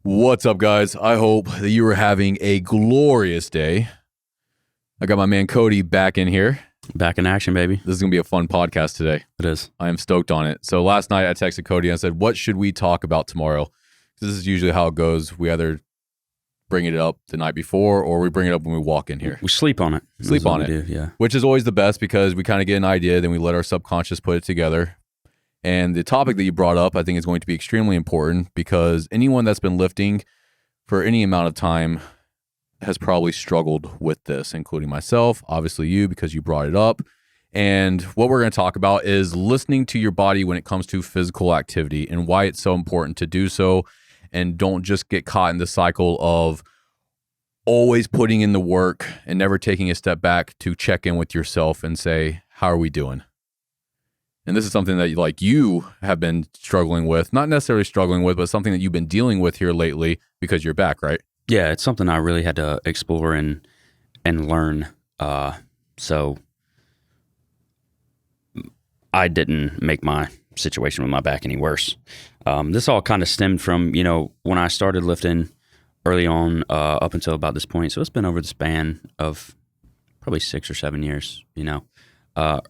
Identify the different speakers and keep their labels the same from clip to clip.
Speaker 1: What's up, guys? I hope that you are having a glorious day. I got my man Coty back in here.
Speaker 2: Back in action, baby.
Speaker 1: This is going to be a fun podcast today.
Speaker 2: It is.
Speaker 1: I am stoked on it. So last night I texted Coty and I said, what should we talk about tomorrow? This is usually how it goes. We either bring it up the night before or we bring it up when we walk in here.
Speaker 2: We sleep on it.
Speaker 1: Sleep on it.
Speaker 2: Yeah.
Speaker 1: Which is always the best because we kind of get an idea, then we let our subconscious put it together. And the topic that you brought up, I think, is going to be extremely important because anyone that's been lifting for any amount of time has probably struggled with this, including myself, obviously you, because you brought it up. And what we're going to talk about is listening to your body when it comes to physical activity and why it's so important to do so. And don't just get caught in the cycle of always putting in the work and never taking a step back to check in with yourself and say, how are we doing? And this is something that you have been struggling with, not necessarily struggling with, but something that you've been dealing with here lately because you're back, right?
Speaker 2: Yeah, it's something I really had to explore and learn. So I didn't make my situation with my back any worse. This all kind of stemmed from, when I started lifting early on up until about this point. So it's been over the span of probably 6 or 7 years,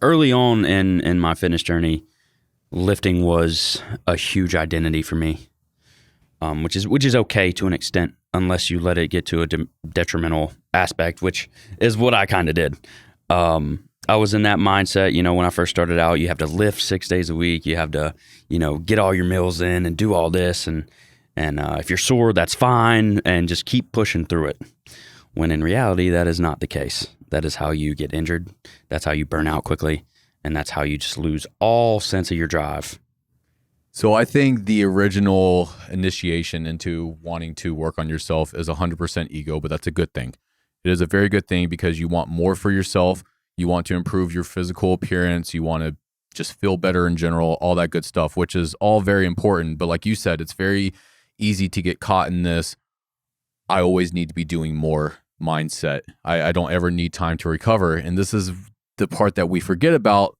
Speaker 2: Early on in my fitness journey, lifting was a huge identity for me, which is okay to an extent, unless you let it get to a detrimental aspect, which is what I kind of did. I was in that mindset, when I first started out. You have to lift 6 days a week. You have to, get all your meals in and do all this, and if you're sore, that's fine, and just keep pushing through it. When in reality, that is not the case. That is how you get injured. That's how you burn out quickly. And that's how you just lose all sense of your drive.
Speaker 1: So I think the original initiation into wanting to work on yourself is 100% ego, but that's a good thing. It is a very good thing because you want more for yourself. You want to improve your physical appearance. You want to just feel better in general, all that good stuff, which is all very important. But like you said, it's very easy to get caught in this, I always need to be doing more mindset. I don't ever need time to recover. And this is the part that we forget about.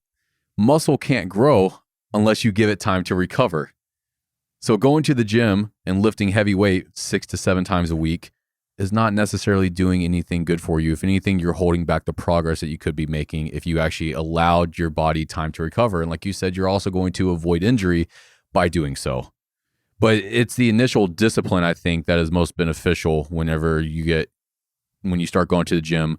Speaker 1: Muscle can't grow unless you give it time to recover. So going to the gym and lifting heavy weight 6 to 7 times a week is not necessarily doing anything good for you. If anything, you're holding back the progress that you could be making if you actually allowed your body time to recover. And like you said, you're also going to avoid injury by doing so. But it's the initial discipline, I think, that is most beneficial when you start going to the gym,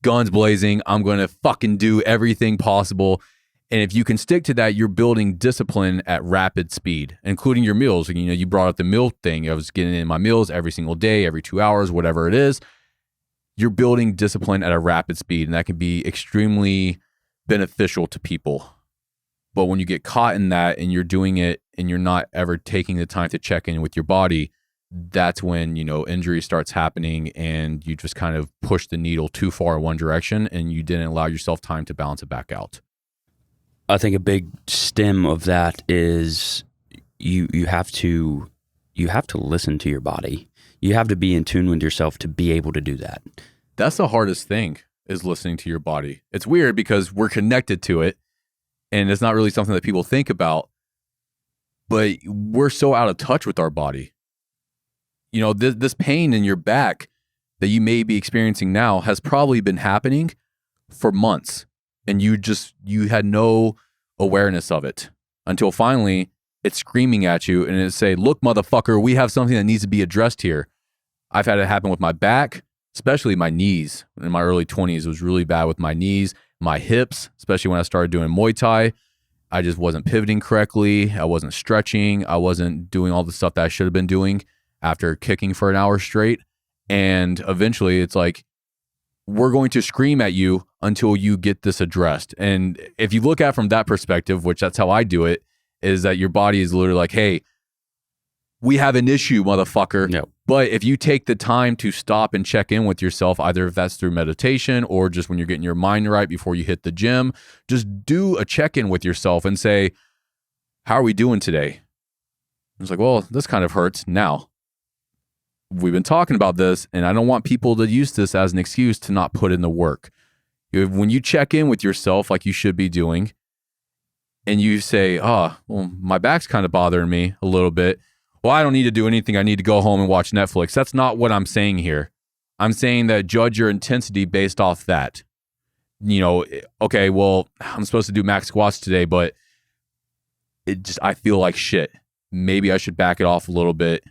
Speaker 1: guns blazing, I'm going to fucking do everything possible. And if you can stick to that, you're building discipline at rapid speed, including your meals. You brought up the meal thing. I was getting in my meals every single day, every 2 hours, whatever it is. You're building discipline at a rapid speed, and that can be extremely beneficial to people. But when you get caught in that and you're doing it and you're not ever taking the time to check in with your body, that's when, injury starts happening and you just kind of push the needle too far in one direction and you didn't allow yourself time to balance it back out.
Speaker 2: I think a big stem of that is you have to listen to your body. You have to be in tune with yourself to be able to do that.
Speaker 1: That's the hardest thing, is listening to your body. It's weird because we're connected to it and it's not really something that people think about, but we're so out of touch with our body. This pain in your back that you may be experiencing now has probably been happening for months, and you had no awareness of it until finally it's screaming at you and it say, look, motherfucker, we have something that needs to be addressed here. I've had it happen with my back, especially my knees. In my early 20s, it was really bad with my knees, my hips, especially when I started doing Muay Thai. I just wasn't pivoting correctly. I wasn't stretching. I wasn't doing all the stuff that I should have been doing after kicking for an hour straight. And eventually it's like, we're going to scream at you until you get this addressed. And if you look at it from that perspective, which that's how I do it, is that your body is literally like, hey, we have an issue, motherfucker.
Speaker 2: No.
Speaker 1: But if you take the time to stop and check in with yourself, either if that's through meditation or just when you're getting your mind right before you hit the gym, just do a check-in with yourself and say, how are we doing today? It's like, well, this kind of hurts now. We've been talking about this, and I don't want people to use this as an excuse to not put in the work. When you check in with yourself like you should be doing, and you say, well, my back's kind of bothering me a little bit, well, I don't need to do anything. I need to go home and watch Netflix. That's not what I'm saying here. I'm saying that judge your intensity based off that. Okay, well, I'm supposed to do max squats today, but I feel like shit. Maybe I should back it off a little bit.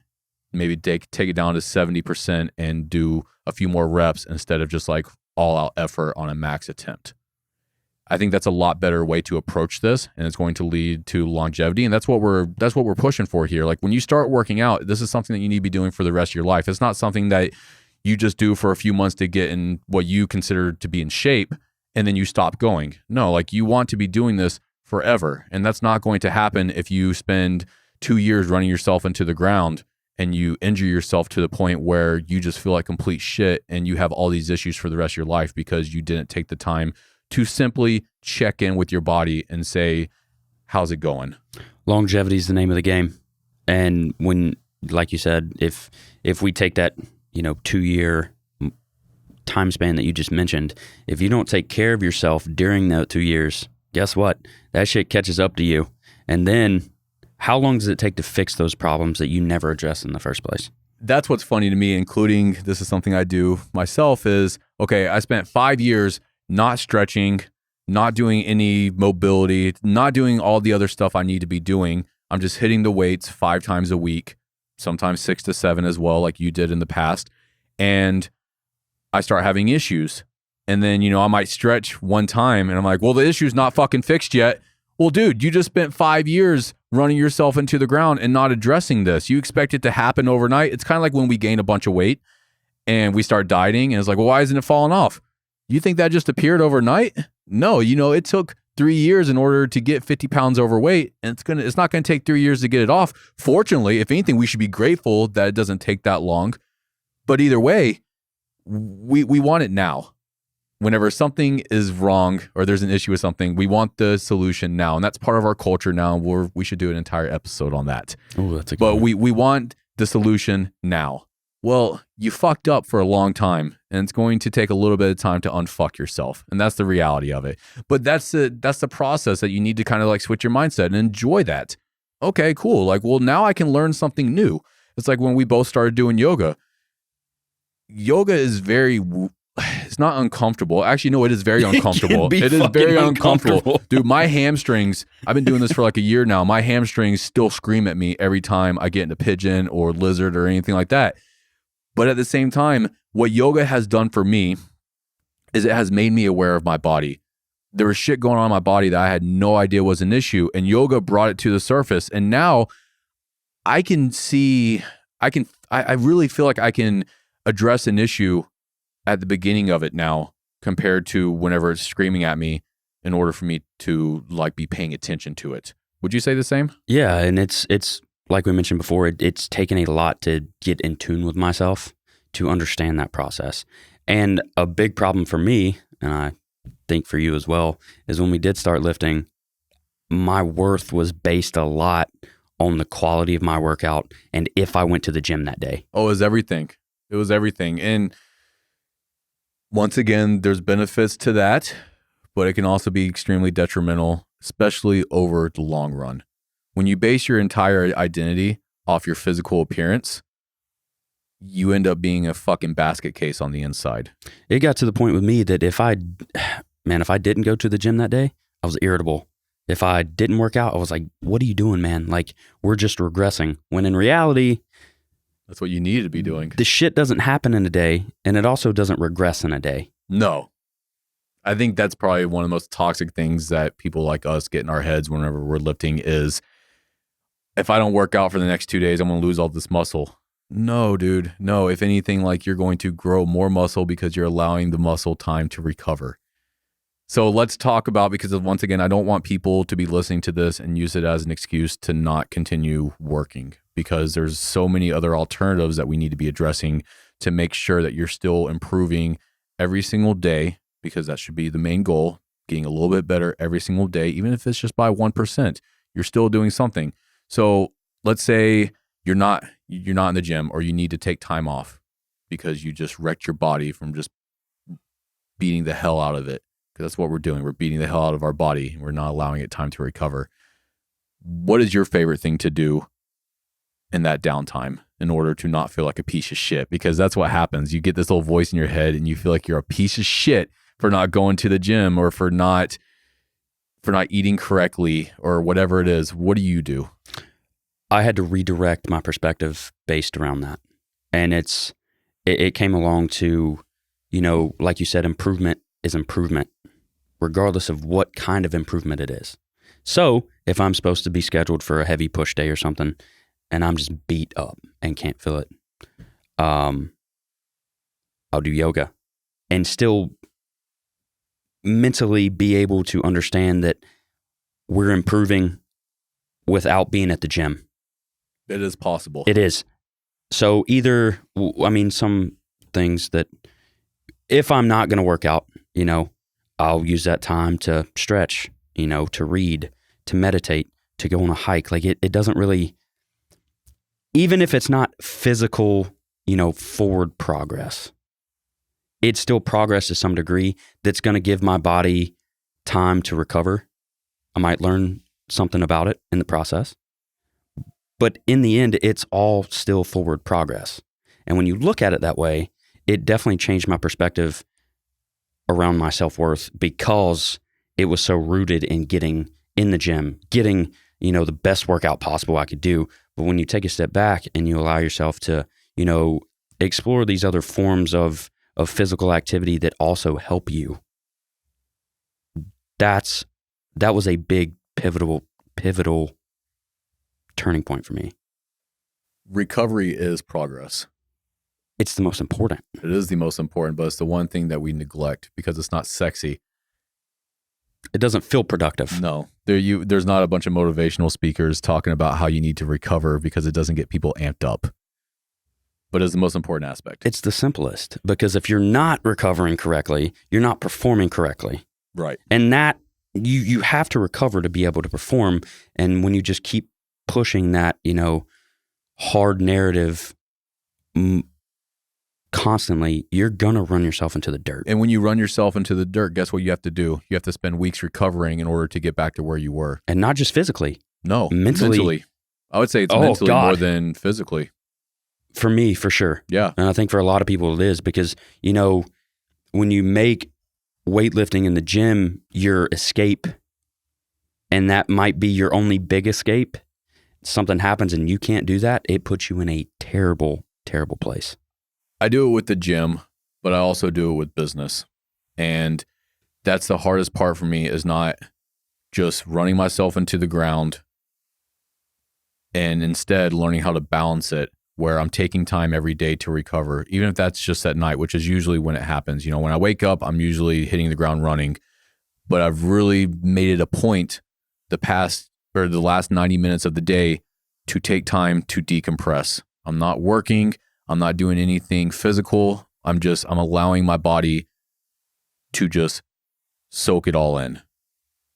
Speaker 1: Maybe take it down to 70% and do a few more reps instead of just like all out effort on a max attempt. I think that's a lot better way to approach this, and it's going to lead to longevity. And that's what we're pushing for here. Like when you start working out, this is something that you need to be doing for the rest of your life. It's not something that you just do for a few months to get in what you consider to be in shape, and then you stop going. No, like you want to be doing this forever. And that's not going to happen if you spend 2 years running yourself into the ground and you injure yourself to the point where you just feel like complete shit and you have all these issues for the rest of your life because you didn't take the time to simply check in with your body and say, how's it going?
Speaker 2: Longevity is the name of the game. And when, like you said, if we take that, 2-year time span that you just mentioned, if you don't take care of yourself during those 2 years, guess what? That shit catches up to you. And then how long does it take to fix those problems that you never addressed in the first place?
Speaker 1: That's what's funny to me, including this is something I do myself is, okay, I spent 5 years not stretching, not doing any mobility, not doing all the other stuff I need to be doing. I'm just hitting the weights 5 times a week, sometimes 6 to 7 as well, like you did in the past. And I start having issues. And then, I might stretch one time and I'm like, well, the issue's not fucking fixed yet. Well, dude, you just spent 5 years running yourself into the ground and not addressing this. You expect it to happen overnight. It's kind of like when we gain a bunch of weight and we start dieting and it's like, well, why isn't it falling off? You think that just appeared overnight? No, it took 3 years in order to get 50 pounds overweight, and it's not going to take 3 years to get it off. Fortunately, if anything, we should be grateful that it doesn't take that long. But either way, we want it now. Whenever something is wrong or there's an issue with something, we want the solution now. And that's part of our culture now. We should do an entire episode on that.
Speaker 2: Oh, that's a good
Speaker 1: But
Speaker 2: one.
Speaker 1: we want the solution now. Well, you fucked up for a long time, and it's going to take a little bit of time to unfuck yourself. And that's the reality of it. But that's the process that you need to kind of like switch your mindset and enjoy that. Okay, cool. Like, well, now I can learn something new. It's like when we both started doing yoga. Yoga is it's not uncomfortable. Actually, no, it is very uncomfortable. It is very uncomfortable. Dude, my hamstrings, I've been doing this for like a year now. My hamstrings still scream at me every time I get into pigeon or lizard or anything like that. But at the same time, what yoga has done for me is it has made me aware of my body. There was shit going on in my body that I had no idea was an issue, and yoga brought it to the surface. And now I can see, I really feel like I can address an issue at the beginning of it now compared to whenever it's screaming at me in order for me to like be paying attention to it. Would you say the same?
Speaker 2: Yeah, and it's like we mentioned before, it's taken a lot to get in tune with myself to understand that process. And a big problem for me, and I think for you as well, is when we did start lifting, my worth was based a lot on the quality of my workout and if I went to the gym that day.
Speaker 1: Oh, it was everything. It was everything. And once again, there's benefits to that, but it can also be extremely detrimental, especially over the long run. When you base your entire identity off your physical appearance, you end up being a fucking basket case on the inside.
Speaker 2: It got to the point with me that if I didn't go to the gym that day, I was irritable. If I didn't work out, I was like, what are you doing, man? Like, we're just regressing. When in reality,
Speaker 1: that's what you need to be doing.
Speaker 2: The shit doesn't happen in a day, and it also doesn't regress in a day.
Speaker 1: No. I think that's probably one of the most toxic things that people like us get in our heads whenever we're lifting is, if I don't work out for the next 2 days, I'm going to lose all this muscle. No, dude. No. If anything, like you're going to grow more muscle because you're allowing the muscle time to recover. So let's talk about, because once again, I don't want people to be listening to this and use it as an excuse to not continue working, because there's so many other alternatives that we need to be addressing to make sure that you're still improving every single day, because that should be the main goal, getting a little bit better every single day, even if it's just by 1%, you're still doing something. So let's say you're not in the gym, or you need to take time off because you just wrecked your body from just beating the hell out of it. Because that's what we're doing. We're beating the hell out of our body. We're not allowing it time to recover. What is your favorite thing to do in that downtime in order to not feel like a piece of shit, because that's what happens. You get this little voice in your head and you feel like you're a piece of shit for not going to the gym or for not eating correctly or whatever it is. What do you do?
Speaker 2: I had to redirect my perspective based around that. And it came along to, like you said, improvement is improvement, regardless of what kind of improvement it is. So if I'm supposed to be scheduled for a heavy push day or something, and I'm just beat up and can't feel it, I'll do yoga and still mentally be able to understand that we're improving without being at the gym.
Speaker 1: It is possible.
Speaker 2: It is. So either, some things that if I'm not going to work out, I'll use that time to stretch, to read, to meditate, to go on a hike. Like it doesn't really, even if it's not physical, forward progress, it's still progress to some degree that's going to give my body time to recover. I might learn something about it in the process. But in the end, it's all still forward progress. And when you look at it that way, it definitely changed my perspective around my self-worth, because it was so rooted in getting in the gym, getting, the best workout possible I could do. But when you take a step back and you allow yourself to, explore these other forms of physical activity that also help you, that was a big pivotal turning point for me.
Speaker 1: Recovery is progress.
Speaker 2: It's the most important.
Speaker 1: It is the most important, but it's the one thing that we neglect because it's not sexy.
Speaker 2: It doesn't feel productive.
Speaker 1: No, there's not a bunch of motivational speakers talking about how you need to recover because it doesn't get people amped up. But it's the most important aspect.
Speaker 2: It's the simplest, because if you're not recovering correctly, you're not performing correctly.
Speaker 1: Right.
Speaker 2: And that you have to recover to be able to perform. And when you just keep pushing that, hard narrative constantly, you're going to run yourself into the dirt.
Speaker 1: And when you run yourself into the dirt, guess what you have to do? You have to spend weeks recovering in order to get back to where you were.
Speaker 2: And not just physically.
Speaker 1: No, mentally. I would say it's mentally more than physically.
Speaker 2: For me, for sure.
Speaker 1: Yeah.
Speaker 2: And I think for a lot of people it is, because, when you make weightlifting in the gym your escape, and that might be your only big escape, something happens and you can't do that, it puts you in a terrible, terrible place.
Speaker 1: I do it with the gym, but I also do it with business. And that's the hardest part for me, is not just running myself into the ground and instead learning how to balance it, where I'm taking time every day to recover, even if that's just at night, which is usually when it happens. When I wake up, I'm usually hitting the ground running, but I've really made it a point the last 90 minutes of the day to take time to decompress. I'm not working. I'm not doing anything physical. I'm allowing my body to just soak it all in.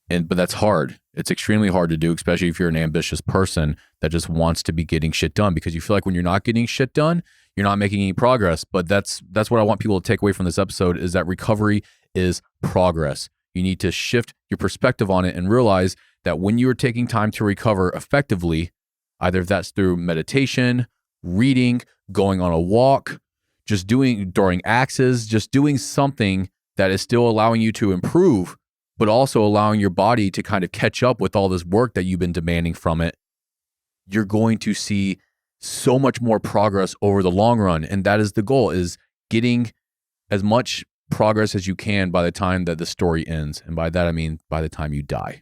Speaker 1: But that's hard. It's extremely hard to do, especially if you're an ambitious person that just wants to be getting shit done, because you feel like when you're not getting shit done, you're not making any progress. But that's what I want people to take away from this episode, is that recovery is progress. You need to shift your perspective on it and realize that when you are taking time to recover effectively, either if that's through meditation, reading, going on a walk, just doing during axes, just doing something that is still allowing you to improve, but also allowing your body to kind of catch up with all this work that you've been demanding from it, you're going to see so much more progress over the long run. And that is the goal, is getting as much progress as you can by the time that the story ends. And by that, I mean by the time you die.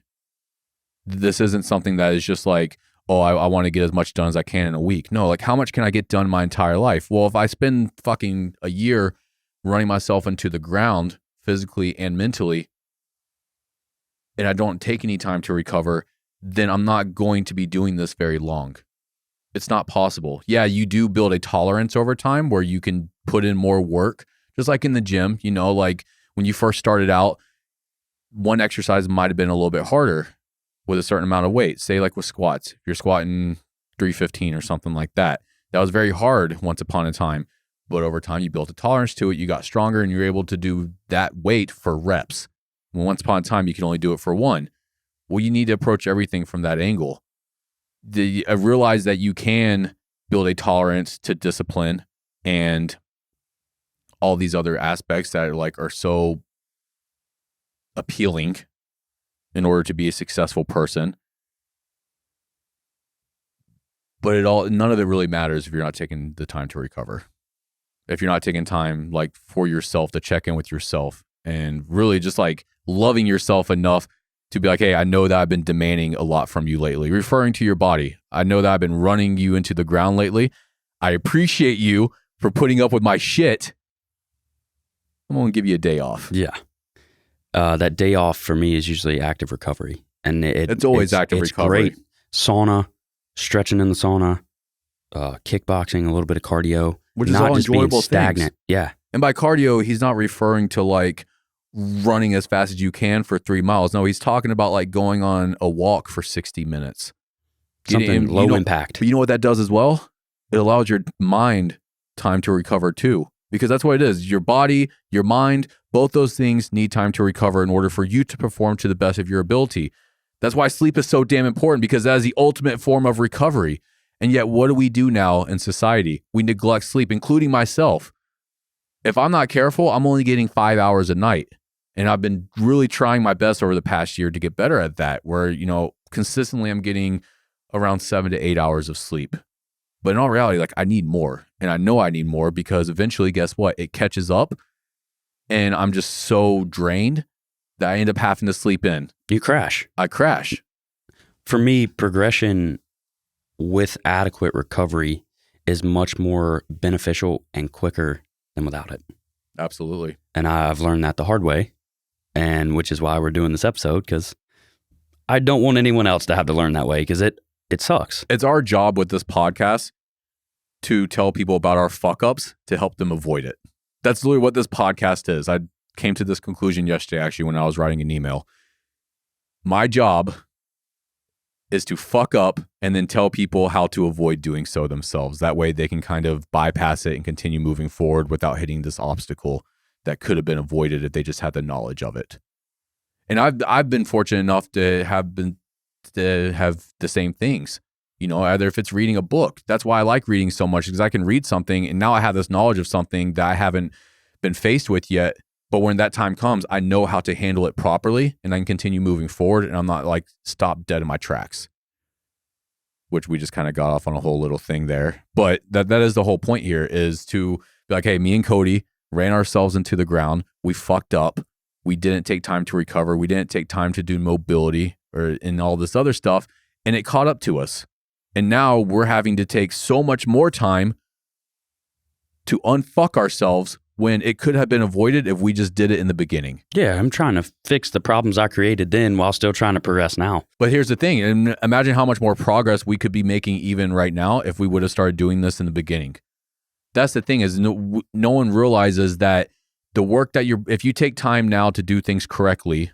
Speaker 1: This isn't something that is just like, oh, I want to get as much done as I can in a week. No, like, how much can I get done my entire life? Well, if I spend fucking a year running myself into the ground physically and mentally, and I don't take any time to recover, then I'm not going to be doing this very long. It's not possible. Yeah, you do build a tolerance over time where you can put in more work, just like in the gym. Like when you first started out, one exercise might have been a little bit harder with a certain amount of weight. Say like with squats, if you're squatting 315 or something like that, that was very hard once upon a time. But over time, you built a tolerance to it, you got stronger, and you're able to do that weight for reps. When once upon a time, you can only do it for one. Well, you need to approach everything from that angle. Realize that you can build a tolerance to discipline and all these other aspects that are so appealing in order to be a successful person. But none of it really matters if you're not taking the time to recover. If you're not taking time for yourself to check in with yourself and really just loving yourself enough to be like, hey, I know that I've been demanding a lot from you lately, referring to your body. I know that I've been running you into the ground lately. I appreciate you for putting up with my shit. I'm going to give you a day off.
Speaker 2: Yeah. That day off for me is usually active recovery. And
Speaker 1: it's always active recovery.
Speaker 2: Great. Sauna, stretching in the sauna, kickboxing, a little bit of cardio.
Speaker 1: Which is
Speaker 2: not
Speaker 1: all
Speaker 2: just
Speaker 1: enjoyable
Speaker 2: being stagnant.
Speaker 1: things.
Speaker 2: Yeah.
Speaker 1: And by cardio, he's not referring to running as fast as you can for 3 miles. No, he's talking about going on a walk for 60 minutes.
Speaker 2: Something low impact.
Speaker 1: But you know what that does as well? It allows your mind time to recover too. Because that's what it is. Your body, your mind, both those things need time to recover in order for you to perform to the best of your ability. That's why sleep is so damn important, because that is the ultimate form of recovery. And yet, what do we do now in society? We neglect sleep, including myself. If I'm not careful, I'm only getting 5 hours a night. And I've been really trying my best over the past year to get better at that, where, consistently I'm getting around 7 to 8 hours of sleep. But in all reality, I need more. And I know I need more because eventually, guess what? It catches up and I'm just so drained that I end up having to sleep in.
Speaker 2: You crash.
Speaker 1: I crash.
Speaker 2: For me, progression with adequate recovery is much more beneficial and quicker than without it.
Speaker 1: Absolutely.
Speaker 2: And I've learned that the hard way, and which is why we're doing this episode, because I don't want anyone else to have to learn that way, because it sucks.
Speaker 1: It's our job with this podcast to tell people about our fuck ups to help them avoid it. That's literally what this podcast is. I came to this conclusion yesterday, actually, when I was writing an email. My job is to fuck up and then tell people how to avoid doing so themselves. That way they can kind of bypass it and continue moving forward without hitting this obstacle that could have been avoided if they just had the knowledge of it. And I've been fortunate enough to have the same things. Either if it's reading a book. That's why I like reading so much, because I can read something and now I have this knowledge of something that I haven't been faced with yet. But when that time comes, I know how to handle it properly and I can continue moving forward and I'm not stopped dead in my tracks, which we just kind of got off on a whole little thing there. But that is the whole point here, is to be like, hey, me and Coty ran ourselves into the ground. We fucked up. We didn't take time to recover. We didn't take time to do mobility and all this other stuff. And it caught up to us. And now we're having to take so much more time to unfuck ourselves when it could have been avoided if we just did it in the beginning.
Speaker 2: Yeah, I'm trying to fix the problems I created then while still trying to progress now.
Speaker 1: But here's the thing, and imagine how much more progress we could be making even right now if we would have started doing this in the beginning. That's the thing, is no one realizes that the work that if you take time now to do things correctly,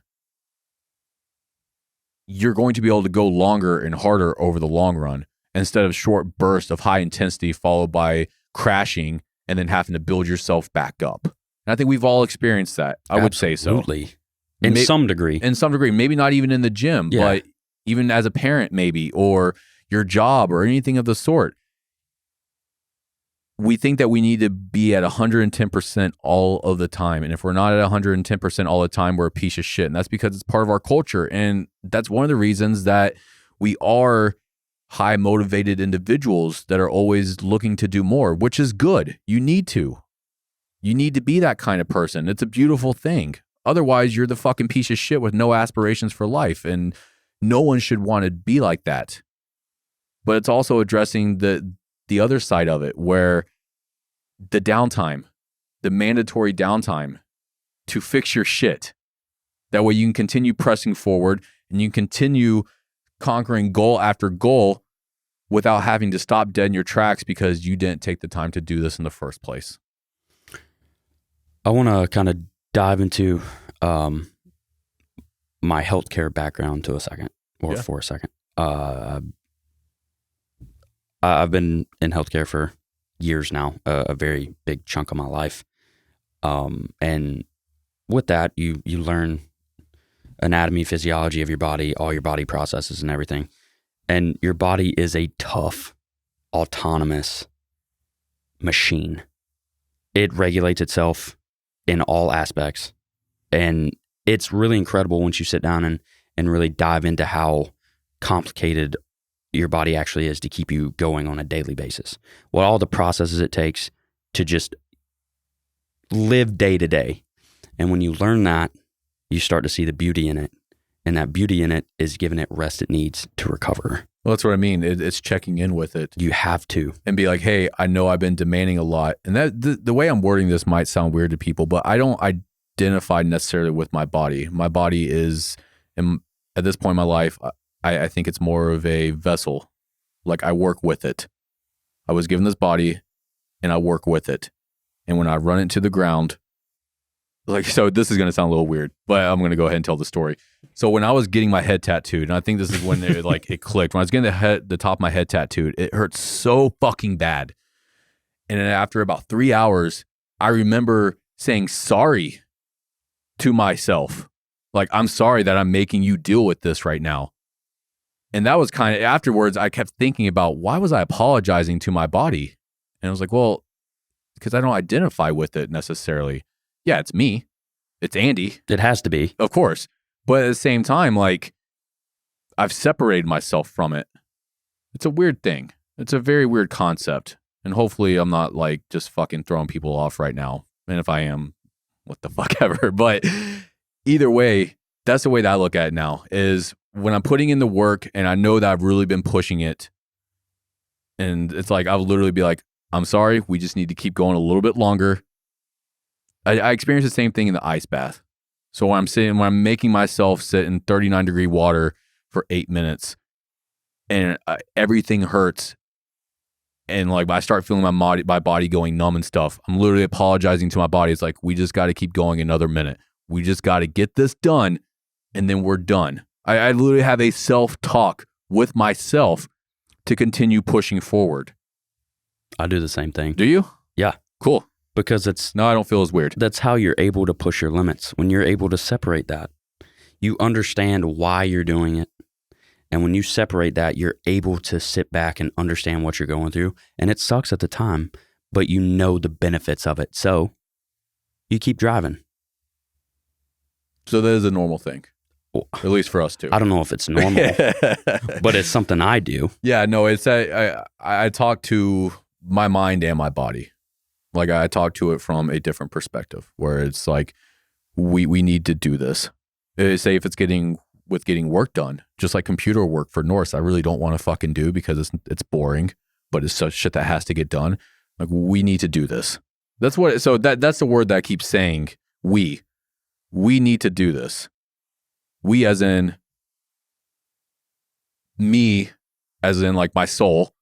Speaker 1: you're going to be able to go longer and harder over the long run instead of short bursts of high intensity followed by crashing and then having to build yourself back up. And I think we've all experienced that. I would say so.
Speaker 2: Absolutely. In some degree.
Speaker 1: In some degree. Maybe not even in the gym, but even as a parent maybe, or your job or anything of the sort. We think that we need to be at 110% all of the time. And if we're not at 110% all the time, we're a piece of shit. And that's because it's part of our culture. And that's one of the reasons that we are high motivated individuals that are always looking to do more, which is good. You need to be that kind of person. It's a beautiful thing. Otherwise, you're the fucking piece of shit with no aspirations for life. And no one should want to be like that. But it's also addressing the other side of it, where the downtime, the mandatory downtime to fix your shit. That way you can continue pressing forward and you continue conquering goal after goal without having to stop dead in your tracks because you didn't take the time to do this in the first place.
Speaker 2: I want to kind of dive into my healthcare background for a second. I've been in healthcare for years now, a very big chunk of my life. And with that, you learn anatomy, physiology of your body, all your body processes and everything. And your body is a tough, autonomous machine. It regulates itself in all aspects. And it's really incredible once you sit down and really dive into how complicated your body actually is to keep you going on a daily basis. What all the processes it takes to just live day to day. And when you learn that, you start to see the beauty in it. And that beauty in it is giving it rest it needs to recover.
Speaker 1: Well, that's what I mean. It's checking in with it.
Speaker 2: You have to.
Speaker 1: And be like, hey, I know I've been demanding a lot. And that the way I'm wording this might sound weird to people, but I don't identify necessarily with my body. My body is, at this point in my life, I think it's more of a vessel. Like I work with it. I was given this body and I work with it. And when I run it to the ground, like, so this is going to sound a little weird, but I'm going to go ahead and tell the story. So when I was getting my head tattooed, and I think this is when it clicked. When I was getting the top of my head tattooed, it hurt so fucking bad. And then after about 3 hours, I remember saying sorry to myself. Like, I'm sorry that I'm making you deal with this right now. And that was kind of, afterwards, I kept thinking about, why was I apologizing to my body? And I was like, well, because I don't identify with it necessarily. Yeah, it's me. It's Andy.
Speaker 2: It has to be.
Speaker 1: Of course. But at the same time, like, I've separated myself from it. It's a weird thing. It's a very weird concept. And hopefully I'm not like just fucking throwing people off right now. And if I am, what the fuck ever. But either way, that's the way that I look at it now, is when I'm putting in the work and I know that I've really been pushing it. And it's like, I'll literally be like, I'm sorry, we just need to keep going a little bit longer. I experienced the same thing in the ice bath. So when I'm making myself sit in 39-degree water for 8 minutes and everything hurts and like I start feeling my body going numb and stuff, I'm literally apologizing to my body. It's like, we just got to keep going another minute. We just got to get this done and then we're done. I literally have a self-talk with myself to continue pushing forward.
Speaker 2: I do the same thing.
Speaker 1: Do you?
Speaker 2: Yeah.
Speaker 1: Cool.
Speaker 2: Because it's...
Speaker 1: No, I don't feel as weird.
Speaker 2: That's how you're able to push your limits. When you're able to separate that, you understand why you're doing it. And when you separate that, you're able to sit back and understand what you're going through. And it sucks at the time, but you know the benefits of it. So you keep driving.
Speaker 1: So that is a normal thing. Well, at least for us too.
Speaker 2: I don't know if it's normal, but it's something I do.
Speaker 1: Yeah, no, it's I talk to my mind and my body. Like I talk to it from a different perspective where it's like, we need to do this. Say if it's getting work done, just like computer work for Norse, I really don't want to fucking do because it's boring, but it's such shit that has to get done. Like we need to do this. That's the word that I keep saying. We need to do this. We as in me, as in like my soul,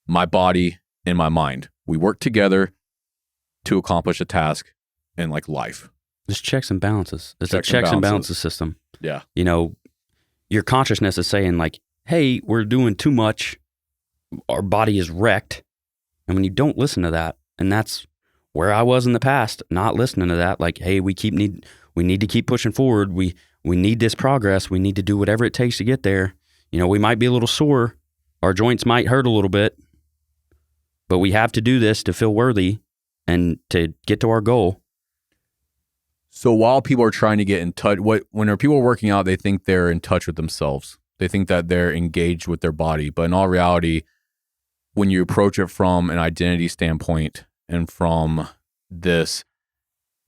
Speaker 1: my body, and my mind. We work together to accomplish a task in like life.
Speaker 2: There's checks and balances. It's a checks and balances system.
Speaker 1: Yeah.
Speaker 2: You know, your consciousness is saying like, hey, we're doing too much. Our body is wrecked. And when you don't listen to that, and that's where I was in the past, not listening to that, like, hey, we need to keep pushing forward. We need this progress. We need to do whatever it takes to get there. You know, we might be a little sore. Our joints might hurt a little bit, but we have to do this to feel worthy and to get to our goal.
Speaker 1: So while people are trying to get in touch, when people are working out, they think they're in touch with themselves. They think that they're engaged with their body. But in all reality, when you approach it from an identity standpoint and from this,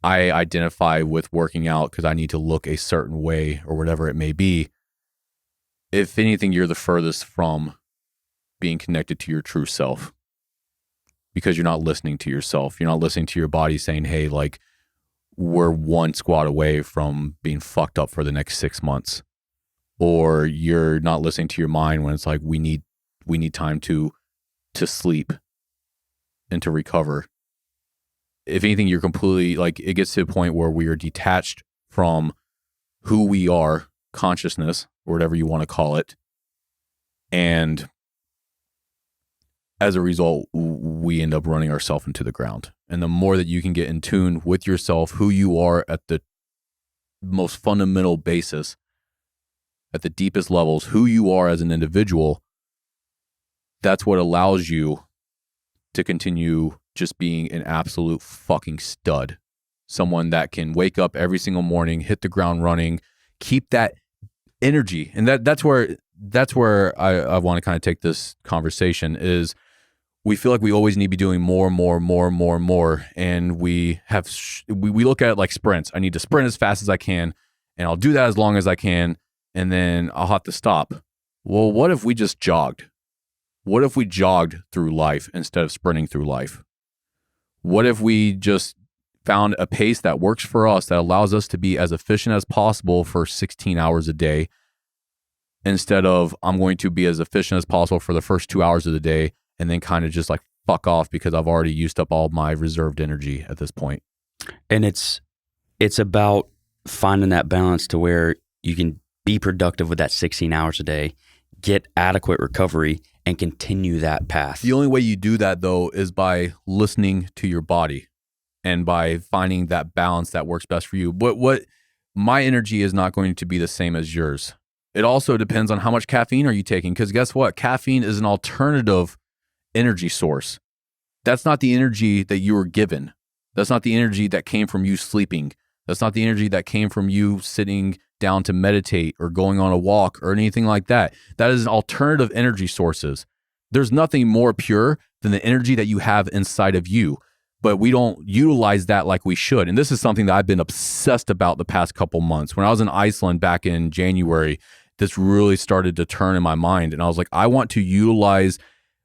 Speaker 1: I identify with working out because I need to look a certain way or whatever it may be. If anything, you're the furthest from being connected to your true self because you're not listening to yourself. You're not listening to your body saying, hey, like, we're one squat away from being fucked up for the next 6 months. Or you're not listening to your mind when it's like, we need time to sleep and to recover. If anything, you're completely like, it gets to a point where we are detached from who we are, consciousness, or whatever you want to call it. And as a result, we end up running ourselves into the ground. And the more that you can get in tune with yourself, who you are at the most fundamental basis, at the deepest levels, who you are as an individual, that's what allows you to continue just being an absolute fucking stud. Someone that can wake up every single morning, hit the ground running, keep that energy. And that's where I want to kind of take this conversation is we feel like we always need to be doing more. And we look at it like sprints. I need to sprint as fast as I can, and I'll do that as long as I can, and then I'll have to stop. Well, what if we just jogged? What if we jogged through life instead of sprinting through life? What if we just found a pace that works for us, that allows us to be as efficient as possible for 16 hours a day, instead of I'm going to be as efficient as possible for the first 2 hours of the day and then kind of just like fuck off because I've already used up all my reserved energy at this point.
Speaker 2: And it's about finding that balance to where you can be productive with that 16 hours a day, get adequate recovery, and continue that path.
Speaker 1: The only way you do that, though, is by listening to your body and by finding that balance that works best for you. What my energy is not going to be the same as yours. It also depends on how much caffeine are you taking, because guess what? Caffeine is an alternative energy source. That's not the energy that you were given. That's not the energy that came from you sleeping. That's not the energy that came from you sitting down to meditate or going on a walk or anything like that. That is an alternative energy sources. There's nothing more pure than the energy that you have inside of you, but we don't utilize that like we should. And this is something that I've been obsessed about the past couple months. When I was in Iceland back in January, this really started to turn in my mind. And I was like, I want to utilize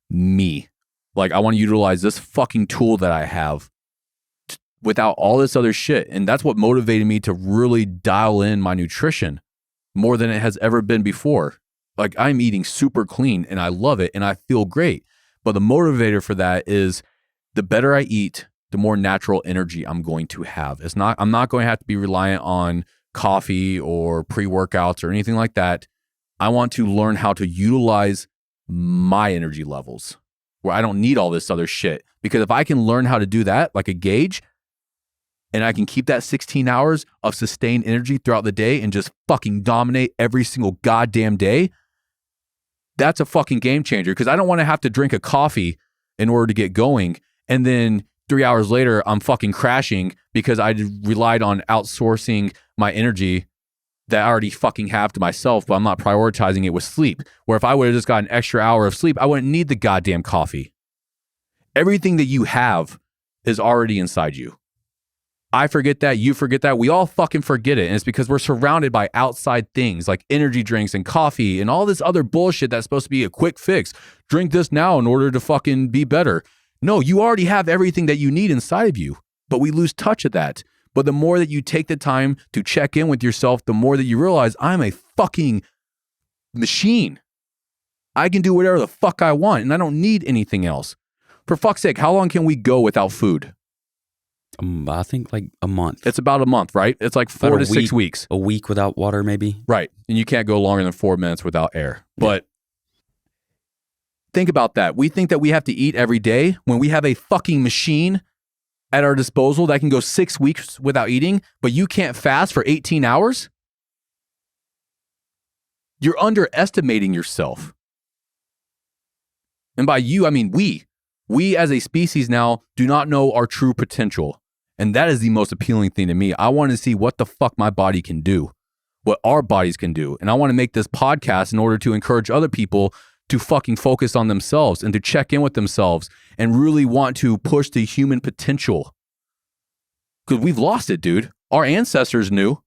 Speaker 1: me. Like, I want to utilize this fucking tool that I have without all this other shit. And that's what motivated me to really dial in my nutrition more than it has ever been before. Like, I'm eating super clean and I love it and I feel great. But the motivator for that is the better I eat, the more natural energy I'm going to have. I'm not going to have to be reliant on coffee or pre-workouts or anything like that. I want to learn how to utilize my energy levels where I don't need all this other shit. Because if I can learn how to do that, like a gauge, and I can keep that 16 hours of sustained energy throughout the day and just fucking dominate every single goddamn day, that's a fucking game changer. Because I don't want to have to drink a coffee in order to get going. And then 3 hours later, I'm fucking crashing because I relied on outsourcing my energy that I already fucking have to myself, but I'm not prioritizing it with sleep. Where if I would have just got an extra hour of sleep, I wouldn't need the goddamn coffee. Everything that you have is already inside you. I forget that, you forget that, we all fucking forget it. And it's because we're surrounded by outside things like energy drinks and coffee and all this other bullshit that's supposed to be a quick fix. Drink this now in order to fucking be better. No, you already have everything that you need inside of you, but we lose touch of that. But the more that you take the time to check in with yourself, the more that you realize I'm a fucking machine. I can do whatever the fuck I want and I don't need anything else. For fuck's sake, how long can we go without food?
Speaker 2: I think like a month.
Speaker 1: It's about a month, right? It's like 4 to 6 weeks.
Speaker 2: A week without water, maybe.
Speaker 1: Right. And you can't go longer than 4 minutes without air. But think about that. We think that we have to eat every day when we have a fucking machine at our disposal that can go 6 weeks without eating, but you can't fast for 18 hours? You're underestimating yourself. And by you, I mean we. We as a species now do not know our true potential. And that is the most appealing thing to me. I want to see what the fuck my body can do, what our bodies can do. And I want to make this podcast in order to encourage other people to fucking focus on themselves and to check in with themselves and really want to push the human potential. Because we've lost it, dude. Our ancestors knew.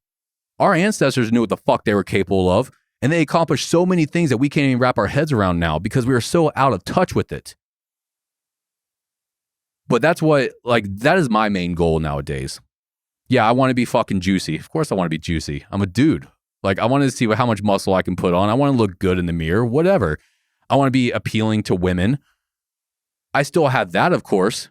Speaker 1: Our ancestors knew what the fuck they were capable of. And they accomplished so many things that we can't even wrap our heads around now because we are so out of touch with it. But that's what, like, that is my main goal nowadays. Yeah, I want to be fucking juicy. Of course I want to be juicy. I'm a dude. Like, I want to see how much muscle I can put on. I want to look good in the mirror, whatever. I want to be appealing to women. I still have that, of course.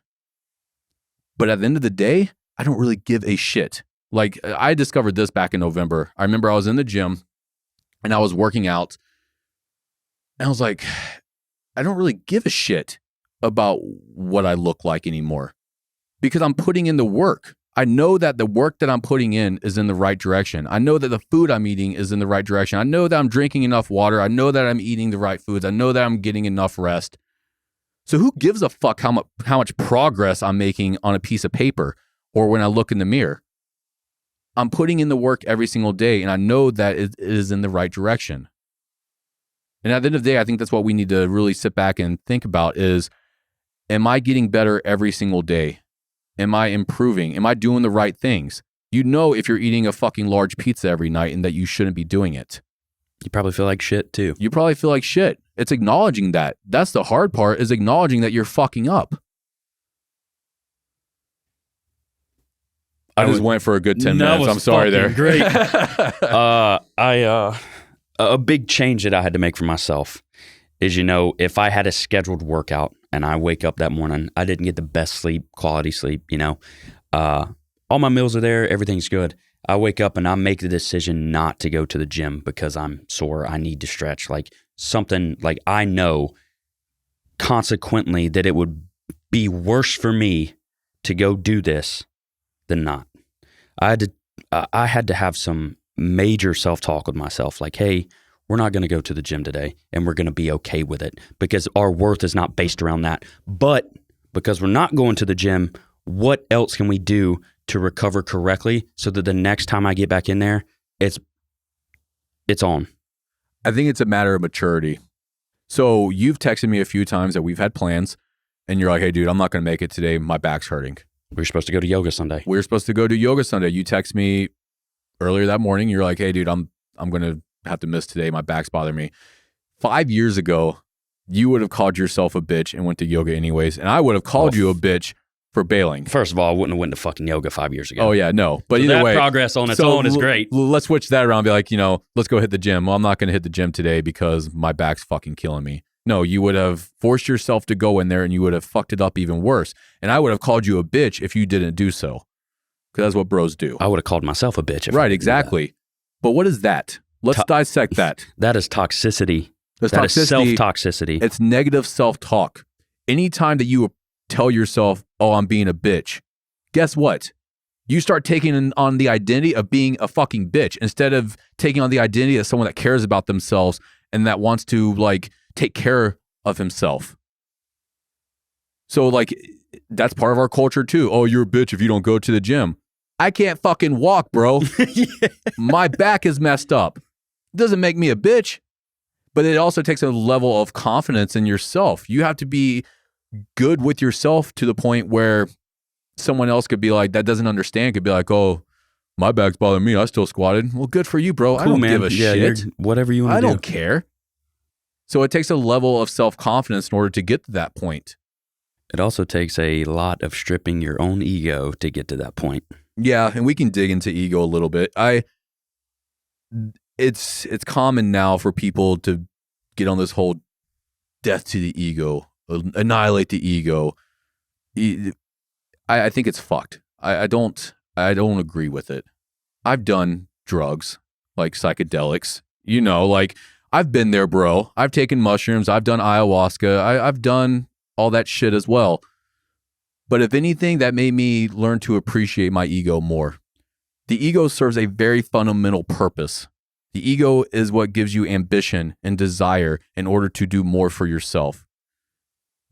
Speaker 1: But at the end of the day, I don't really give a shit. Like, I discovered this back in November. I remember I was in the gym and I was working out. And I was like, I don't really give a shit about what I look like anymore because I'm putting in the work. I know that the work that I'm putting in is in the right direction. I know that the food I'm eating is in the right direction. I know that I'm drinking enough water. I know that I'm eating the right foods. I know that I'm getting enough rest. So who gives a fuck how much progress I'm making on a piece of paper or when I look in the mirror? I'm putting in the work every single day, and I know that it is in the right direction. And at the end of the day, I think that's what we need to really sit back and think about is, am I getting better every single day? Am I improving? Am I doing the right things? You know if you're eating a fucking large pizza every night and that you shouldn't be doing it.
Speaker 2: You probably feel like shit too.
Speaker 1: You probably feel like shit. It's acknowledging that. That's the hard part, is acknowledging that you're fucking up. I just went for a good 10 minutes. I'm sorry there.
Speaker 2: Great. A big change that I had to make for myself is, if I had a scheduled workout and I wake up that morning, I didn't get the best sleep, quality sleep, all my meals are there, everything's good. I wake up and I make the decision not to go to the gym because I'm sore, I need to stretch, like something like I know consequently that it would be worse for me to go do this than not. I had to have some major self-talk with myself, like, hey, we're not going to go to the gym today, and we're going to be okay with it because our worth is not based around that. But because we're not going to the gym, what else can we do to recover correctly so that the next time I get back in there, it's on?
Speaker 1: I think it's a matter of maturity. So you've texted me a few times that we've had plans, and you're like, hey, dude, I'm not going to make it today. My back's hurting.
Speaker 2: We were supposed to go to yoga Sunday.
Speaker 1: We were supposed to go to yoga Sunday. You text me earlier that morning. You're like, hey, dude, I'm going to have to miss today. My back's bothering me. 5 years ago, you would have called yourself a bitch and went to yoga anyways. And I would have called you a bitch for bailing.
Speaker 2: First of all, I wouldn't have went to fucking yoga 5 years ago.
Speaker 1: Oh, yeah, no. But
Speaker 2: so
Speaker 1: either
Speaker 2: that
Speaker 1: way.
Speaker 2: Progress on its own is great.
Speaker 1: Let's switch that around and be like, let's go hit the gym. Well, I'm not going to hit the gym today because my back's fucking killing me. No, you would have forced yourself to go in there and you would have fucked it up even worse. And I would have called you a bitch if you didn't do so. Because that's what bros do.
Speaker 2: I would have called myself a bitch.
Speaker 1: Right, exactly. But what is that? Let's dissect that.
Speaker 2: That is toxicity.
Speaker 1: That's
Speaker 2: that
Speaker 1: toxicity.
Speaker 2: Is self-toxicity.
Speaker 1: It's negative self-talk. Anytime that you tell yourself, oh, I'm being a bitch, guess what? You start taking on the identity of being a fucking bitch instead of taking on the identity of someone that cares about themselves and that wants to take care of himself. So that's part of our culture too. Oh, you're a bitch if you don't go to the gym. I can't fucking walk, bro. Yeah. My back is messed up. It doesn't make me a bitch, but it also takes a level of confidence in yourself. You have to be good with yourself to the point where someone else could be like, that doesn't understand, could be like, oh, my back's bothering me. I still squatted. Well, good for you, bro. Cool, I don't give a shit.
Speaker 2: Whatever you want to do.
Speaker 1: I don't care. So it takes a level of self-confidence in order to get to that point.
Speaker 2: It also takes a lot of stripping your own ego to get to that point.
Speaker 1: Yeah, and we can dig into ego a little bit. It's common now for people to get on this whole death to the ego, annihilate the ego. I think it's fucked. I don't agree with it. I've done drugs like psychedelics. I've been there, bro. I've taken mushrooms. I've done ayahuasca. I've done all that shit as well. But if anything, that made me learn to appreciate my ego more. The ego serves a very fundamental purpose. The ego is what gives you ambition and desire in order to do more for yourself.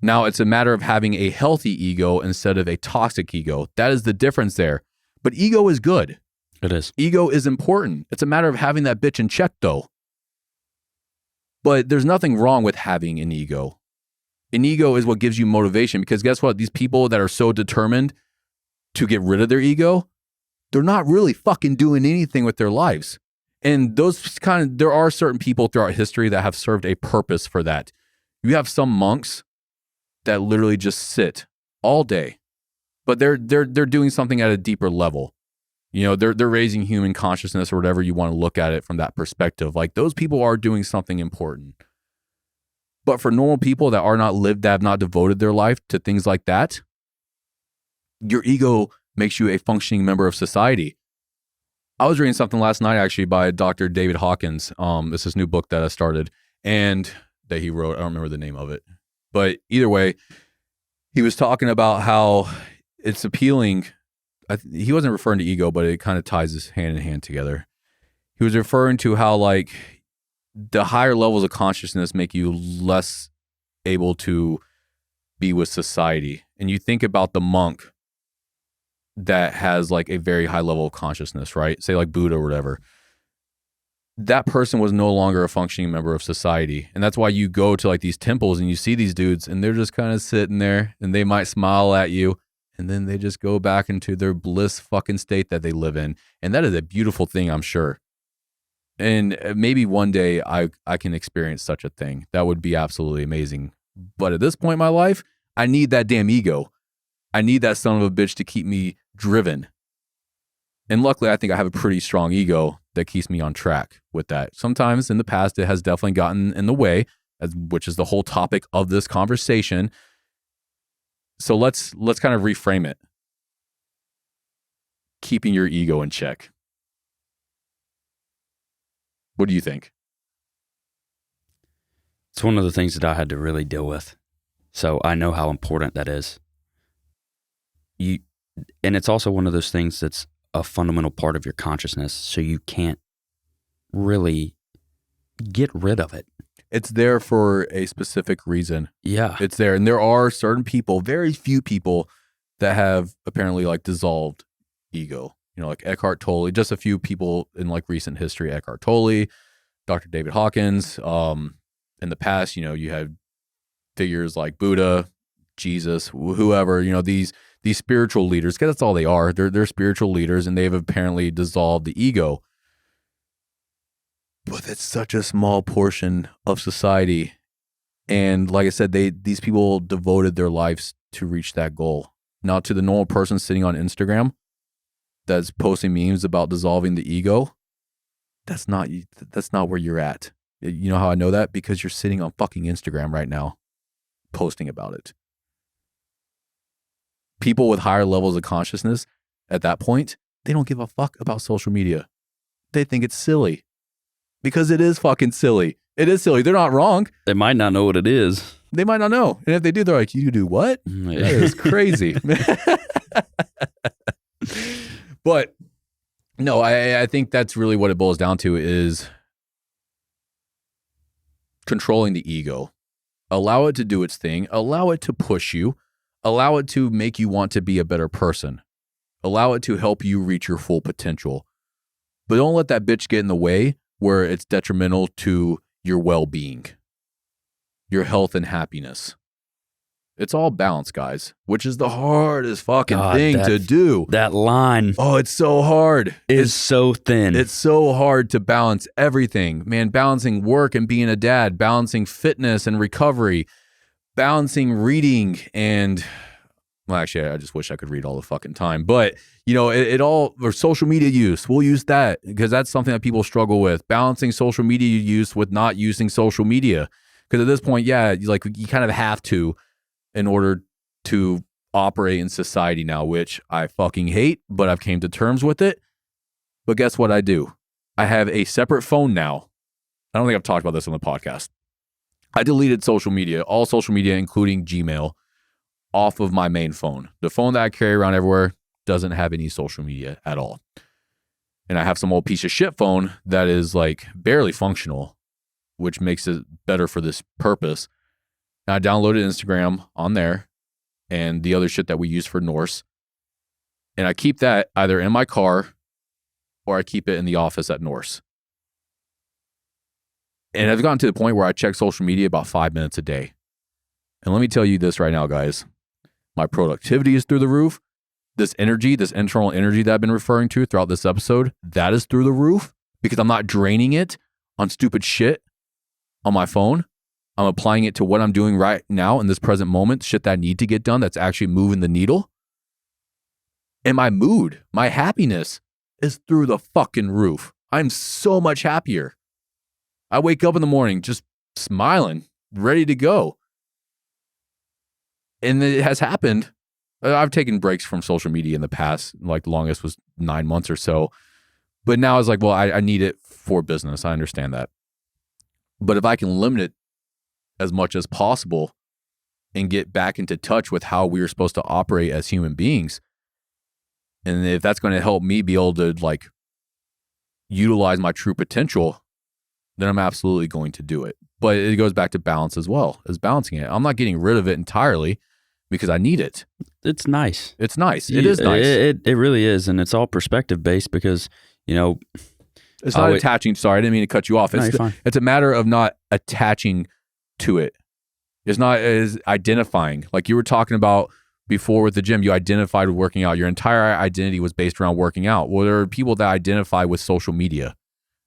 Speaker 1: Now, it's a matter of having a healthy ego instead of a toxic ego. That is the difference there. But ego is good.
Speaker 2: It is.
Speaker 1: Ego is important. It's a matter of having that bitch in check, though. But there's nothing wrong with having an ego. An ego is what gives you motivation, because guess what? These people that are so determined to get rid of their ego, they're not really fucking doing anything with their lives. And there are certain people throughout history that have served a purpose for that. You have some monks that literally just sit all day, but they're doing something at a deeper level. They're raising human consciousness or whatever you want to look at it from that perspective. Like, those people are doing something important. But for normal people that have not devoted their life to things like that, your ego makes you a functioning member of society. I was reading something last night actually by Dr. David Hawkins. It's this new book that I started and that he wrote. I don't remember the name of it. But either way, he was talking about how it's appealing. He wasn't referring to ego, but it kind of ties this hand in hand together. He was referring to how the higher levels of consciousness make you less able to be with society. And you think about the monk that has like a very high level of consciousness, right? Say like Buddha or whatever. That person was no longer a functioning member of society. And that's why you go to like these temples and you see these dudes and they're just kind of sitting there and they might smile at you and then they just go back into their bliss fucking state that they live in. And that is a beautiful thing, I'm sure. And maybe one day I can experience such a thing. That would be absolutely amazing. But at this point in my life, I need that damn ego. I need that son of a bitch to keep me driven. And luckily, I think I have a pretty strong ego that keeps me on track with that. Sometimes in the past, it has definitely gotten in the way, which is the whole topic of this conversation. So let's kind of reframe it. Keeping your ego in check. What do you think?
Speaker 2: It's one of the things that I had to really deal with. So I know how important that is. And it's also one of those things that's a fundamental part of your consciousness, so you can't really get rid of it.
Speaker 1: It's there for a specific reason.
Speaker 2: Yeah.
Speaker 1: It's there. And there are certain people, very few people, that have apparently like dissolved ego. You know, like Eckhart Tolle, just a few people in like recent history, Eckhart Tolle, Dr. David Hawkins. In the past, you know, you had figures like Buddha, Jesus, whoever, you know, these spiritual leaders, because that's all they are. They're spiritual leaders, and they've apparently dissolved the ego. But it's such a small portion of society. And like I said, these people devoted their lives to reach that goal. Now, to the normal person sitting on Instagram that's posting memes about dissolving the ego, that's not where you're at. You know how I know that? Because you're sitting on fucking Instagram right now posting about it. People with higher levels of consciousness at that point, they don't give a fuck about social media. They think it's silly. Because it is fucking silly. It is silly. They're not wrong.
Speaker 2: They might not know what it is.
Speaker 1: They might not know. And if they do, they're like, you do what?
Speaker 2: Yeah.
Speaker 1: That is crazy. But no, I think that's really what it boils down to is controlling the ego. Allow it to do its thing. Allow it to push you. Allow it to make you want to be a better person. Allow it to help you reach your full potential. But don't let that bitch get in the way where it's detrimental to your well-being, your health and happiness. It's all balance, guys, which is the hardest fucking thing to do.
Speaker 2: That line.
Speaker 1: Oh, it's so hard.
Speaker 2: It's so thin.
Speaker 1: It's so hard to balance everything. Man, balancing work and being a dad, balancing fitness and recovery, balancing reading and... Well, actually, I just wish I could read all the fucking time. But, you know, it all, or social media use, we'll use that because that's something that people struggle with. Balancing social media use with not using social media. Because at this point, yeah, you kind of have to in order to operate in society now, which I fucking hate, but I've came to terms with it. But guess what I do? I have a separate phone now. I don't think I've talked about this on the podcast. I deleted social media, all social media, including Gmail, off of my main phone. The phone that I carry around everywhere doesn't have any social media at all. And I have some old piece of shit phone that is like barely functional, which makes it better for this purpose. And I downloaded Instagram on there and the other shit that we use for Norse. And I keep that either in my car or I keep it in the office at Norse. And I've gotten to the point where I check social media about 5 minutes a day. And let me tell you this right now, guys. My productivity is through the roof. This energy, this internal energy that I've been referring to throughout this episode, that is through the roof because I'm not draining it on stupid shit on my phone. I'm applying it to what I'm doing right now in this present moment, shit that I need to get done that's actually moving the needle. And my mood, my happiness is through the fucking roof. I'm so much happier. I wake up in the morning just smiling, ready to go. And it has happened. I've taken breaks from social media in the past, like the longest was 9 months or so. But now it's like, well, I need it for business. I understand that. But if I can limit it as much as possible and get back into touch with how we are supposed to operate as human beings, and if that's going to help me be able to like utilize my true potential, then I'm absolutely going to do it. But it goes back to balance as well, as balancing it. I'm not getting rid of it entirely because I need it.
Speaker 2: It's nice.
Speaker 1: It's nice. It is nice.
Speaker 2: It really is. And it's all perspective based because,
Speaker 1: it's not attaching. Sorry, I didn't mean to cut you off. It's a matter of not attaching to it. It's not as identifying. Like you were talking about before with the gym, you identified with working out. Your entire identity was based around working out. Well, there are people that identify with social media.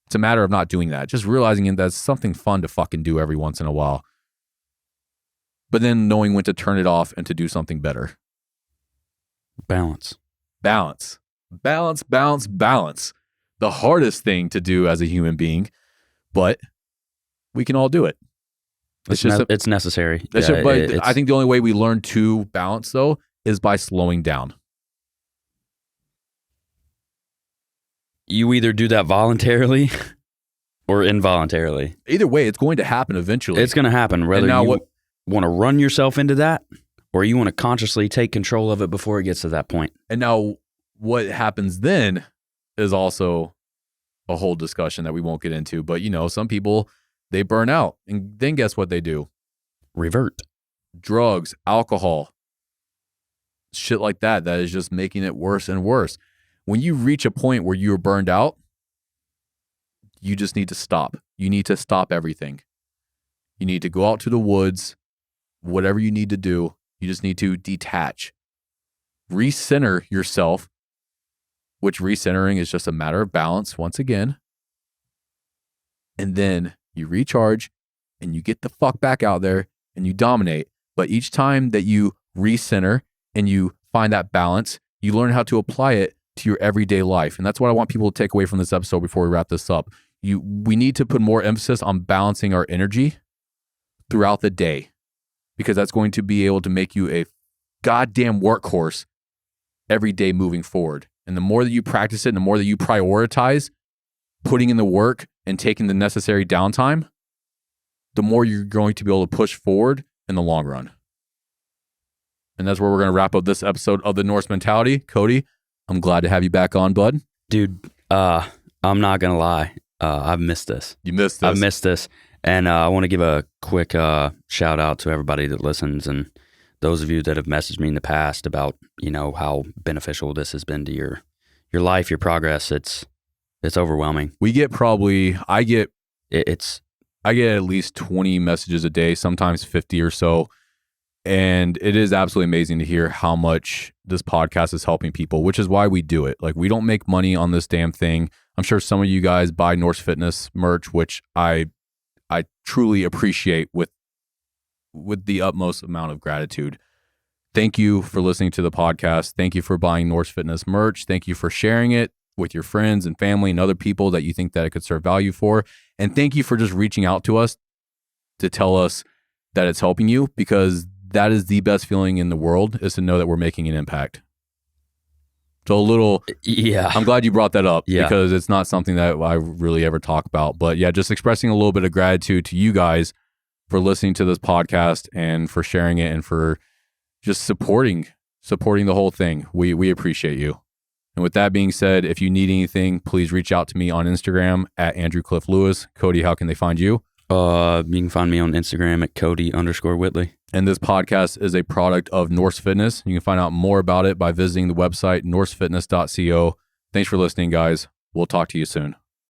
Speaker 1: It's a matter of not doing that. Just realizing that's something fun to fucking do every once in a while. But then knowing when to turn it off and to do something better.
Speaker 2: Balance.
Speaker 1: Balance. Balance, balance, balance. The hardest thing to do as a human being, but we can all do it.
Speaker 2: It's necessary.
Speaker 1: I think the only way we learn to balance, though, is by slowing down.
Speaker 2: You either do that voluntarily or involuntarily.
Speaker 1: Either way, it's going to happen eventually.
Speaker 2: It's going to happen. Whether you want to run yourself into that or you want to consciously take control of it before it gets to that point.
Speaker 1: And now what happens then is also a whole discussion that we won't get into. But, some people, they burn out. And then guess what they do?
Speaker 2: Revert.
Speaker 1: Drugs, alcohol, shit like that. That is just making it worse and worse. When you reach a point where you're burned out, you just need to stop. You need to stop everything. You need to go out to the woods, whatever you need to do. You just need to detach. Recenter yourself, which recentering is just a matter of balance once again. And then you recharge and you get the fuck back out there and you dominate. But each time that you recenter and you find that balance, you learn how to apply it to your everyday life. And that's what I want people to take away from this episode before we wrap this up. We need to put more emphasis on balancing our energy throughout the day, because that's going to be able to make you a goddamn workhorse every day moving forward. And the more that you practice it and the more that you prioritize putting in the work and taking the necessary downtime, the more you're going to be able to push forward in the long run. And that's where we're going to wrap up this episode of the Norse Mentality. Coty, I'm glad to have you back on, bud.
Speaker 2: Dude, I'm not going to lie. I've missed this.
Speaker 1: You missed this.
Speaker 2: I've missed this. And I want to give a quick shout out to everybody that listens and those of you that have messaged me in the past about, how beneficial this has been to your life, your progress. It's overwhelming.
Speaker 1: I get at least 20 messages a day, sometimes 50 or so. And it is absolutely amazing to hear how much this podcast is helping people, which is why we do it. Like, we don't make money on this damn thing. I'm sure some of you guys buy Norse Fitness merch, which I truly appreciate with the utmost amount of gratitude. Thank you for listening to the podcast. Thank you for buying Norse Fitness merch. Thank you for sharing it with your friends and family and other people that you think that it could serve value for. And thank you for just reaching out to us to tell us that it's helping you, because that is the best feeling in the world, is to know that we're making an impact. So I'm glad you brought that up, because it's not something that I really ever talk about. But yeah, just expressing a little bit of gratitude to you guys for listening to this podcast and for sharing it and for just supporting the whole thing. We appreciate you. And with that being said, if you need anything, please reach out to me on Instagram at Andrew Cliff Lewis. Coty, how can they find you?
Speaker 2: You can find me on Instagram at Coty_Whitley.
Speaker 1: And this podcast is a product of Norse Fitness. You can find out more about it by visiting the website norsefitness.co. Thanks for listening, guys. We'll talk to you soon.